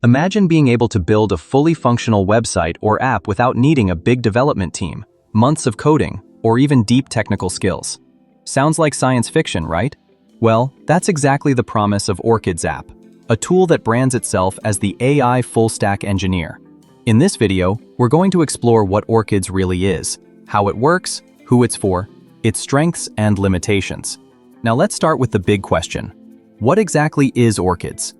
Imagine being able to build a fully functional website or app without needing a big development team, months of coding, or even deep technical skills. Sounds like science fiction, right? Well, that's exactly the promise of Orchids.app, a tool that brands itself as the AI full-stack engineer. In this video, we're going to explore what Orchids really is, how it works, who it's for, its strengths and limitations. Now let's start with the big question. What exactly is Orchids?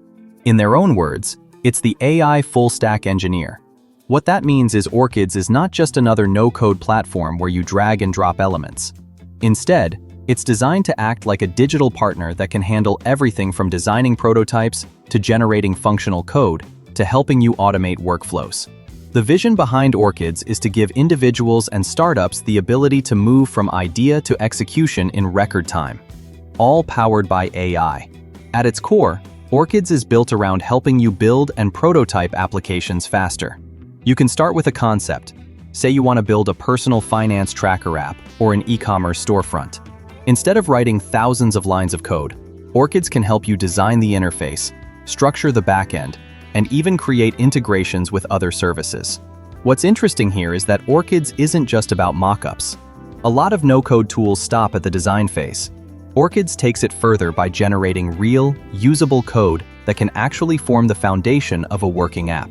In their own words, it's the AI full-stack engineer. What that means is Orchids is not just another no-code platform where you drag and drop elements. Instead, it's designed to act like a digital partner that can handle everything from designing prototypes to generating functional code to helping you automate workflows. The vision behind Orchids is to give individuals and startups the ability to move from idea to execution in record time, all powered by AI. At its core, Orchids is built around helping you build and prototype applications faster. You can start with a concept. Say you want to build a personal finance tracker app or an e-commerce storefront. Instead of writing thousands of lines of code, Orchids can help you design the interface, structure the backend, and even create integrations with other services. What's interesting here is that Orchids isn't just about mockups. A lot of no-code tools stop at the design phase. Orchids takes it further by generating real, usable code that can actually form the foundation of a working app.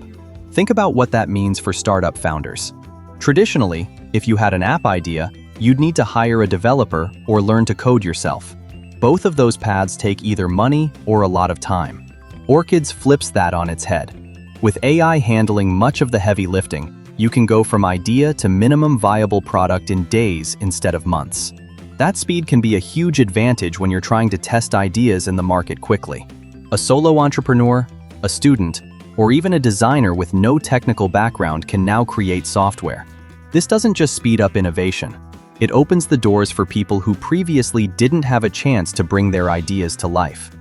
Think about what that means for startup founders. Traditionally, if you had an app idea, you'd need to hire a developer or learn to code yourself. Both of those paths take either money or a lot of time. Orchids flips that on its head. With AI handling much of the heavy lifting, you can go from idea to minimum viable product in days instead of months. That speed can be a huge advantage when you're trying to test ideas in the market quickly. A solo entrepreneur, a student, or even a designer with no technical background can now create software. This doesn't just speed up innovation. It opens the doors for people who previously didn't have a chance to bring their ideas to life.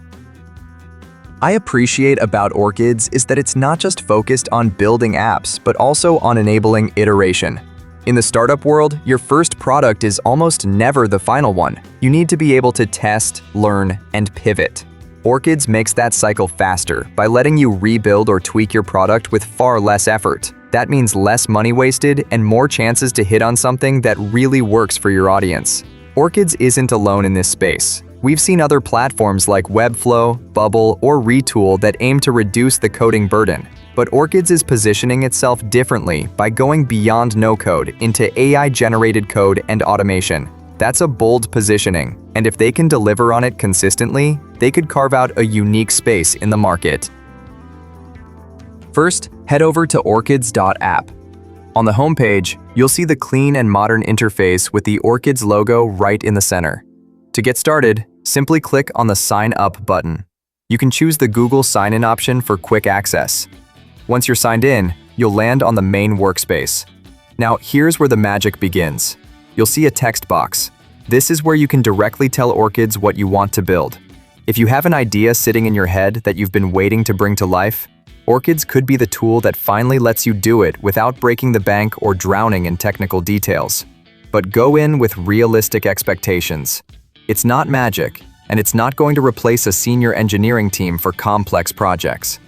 I appreciate about Orchids is that it's not just focused on building apps, but also on enabling iteration. In the startup world, your first product is almost never the final one. You need to be able to test, learn, and pivot. Orchids makes that cycle faster by letting you rebuild or tweak your product with far less effort. That means less money wasted and more chances to hit on something that really works for your audience. Orchids isn't alone in this space. We've seen other platforms like Webflow, Bubble, or Retool that aim to reduce the coding burden. But Orchids is positioning itself differently by going beyond no-code into AI-generated code and automation. That's a bold positioning, and if they can deliver on it consistently, they could carve out a unique space in the market. First, head over to Orchids.app. On the homepage, you'll see the clean and modern interface with the Orchids logo right in the center. To get started, simply click on the Sign Up button. You can choose the Google sign-in option for quick access. Once you're signed in, you'll land on the main workspace. Now, here's where the magic begins. You'll see a text box. This is where you can directly tell Orchids what you want to build. If you have an idea sitting in your head that you've been waiting to bring to life, Orchids could be the tool that finally lets you do it without breaking the bank or drowning in technical details. But go in with realistic expectations. It's not magic, and it's not going to replace a senior engineering team for complex projects.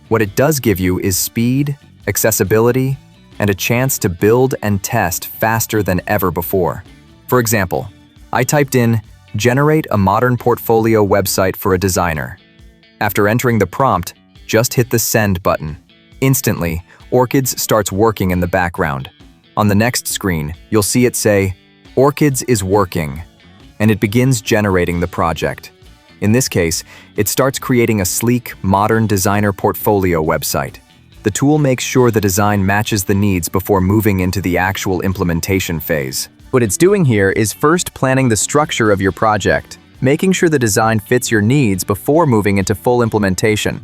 What it does give you is speed, accessibility, and a chance to build and test faster than ever before. For example, I typed in, "Generate a modern portfolio website for a designer." After entering the prompt, just hit the Send button. Instantly, Orchids starts working in the background. On the next screen, you'll see it say, "Orchids is working," and it begins generating the project. In this case, it starts creating a sleek, modern designer portfolio website. The tool makes sure the design matches the needs before moving into the actual implementation phase. What it's doing here is first planning the structure of your project, making sure the design fits your needs before moving into full implementation.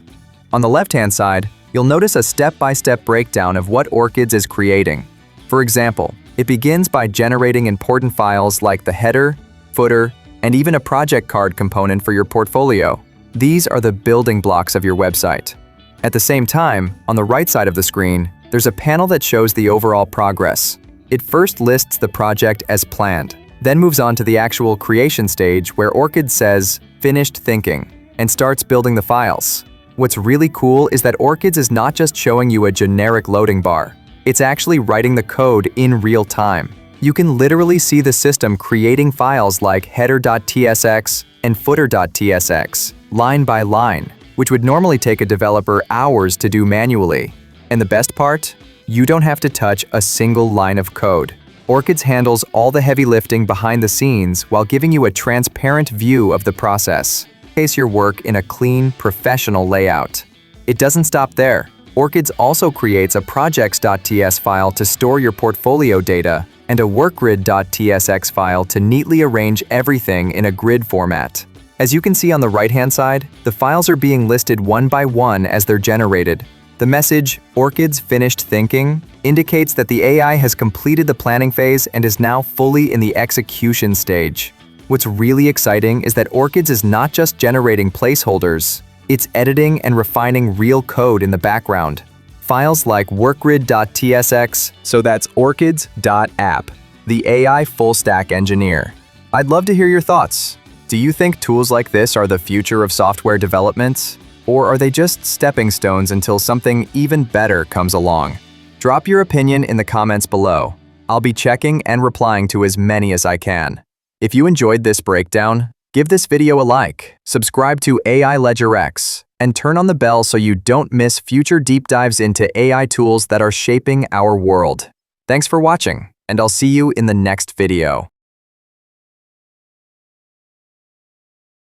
On the left-hand side, you'll notice a step-by-step breakdown of what Orchids is creating. For example, it begins by generating important files like the header, footer, and even a project card component for your portfolio. These are the building blocks of your website. At the same time, on the right side of the screen, there's a panel that shows the overall progress. It first lists the project as planned, then moves on to the actual creation stage where Orchid says, "Finished thinking," and starts building the files. What's really cool is that Orchids is not just showing you a generic loading bar. It's actually writing the code in real time. You can literally see the system creating files like header.tsx and footer.tsx, line by line, which would normally take a developer hours to do manually. And the best part? You don't have to touch a single line of code. Orchids handles all the heavy lifting behind the scenes while giving you a transparent view of the process. Showcase your work in a clean, professional layout. It doesn't stop there. Orchids also creates a projects.ts file to store your portfolio data and a workgrid.tsx file to neatly arrange everything in a grid format. As you can see on the right-hand side, the files are being listed one by one as they're generated. The message, "Orchids finished thinking," indicates that the AI has completed the planning phase and is now fully in the execution stage. What's really exciting is that Orchids is not just generating placeholders, it's editing and refining real code in the background. Files like workgrid.tsx, so that's Orchids.app, the AI full-stack engineer. I'd love to hear your thoughts. Do you think tools like this are the future of software development? Or are they just stepping stones until something even better comes along? Drop your opinion in the comments below. I'll be checking and replying to as many as I can. If you enjoyed this breakdown, give this video a like, subscribe to AI LedgerX, and turn on the bell so you don't miss future deep dives into AI tools that are shaping our world. Thanks for watching, and I'll see you in the next video.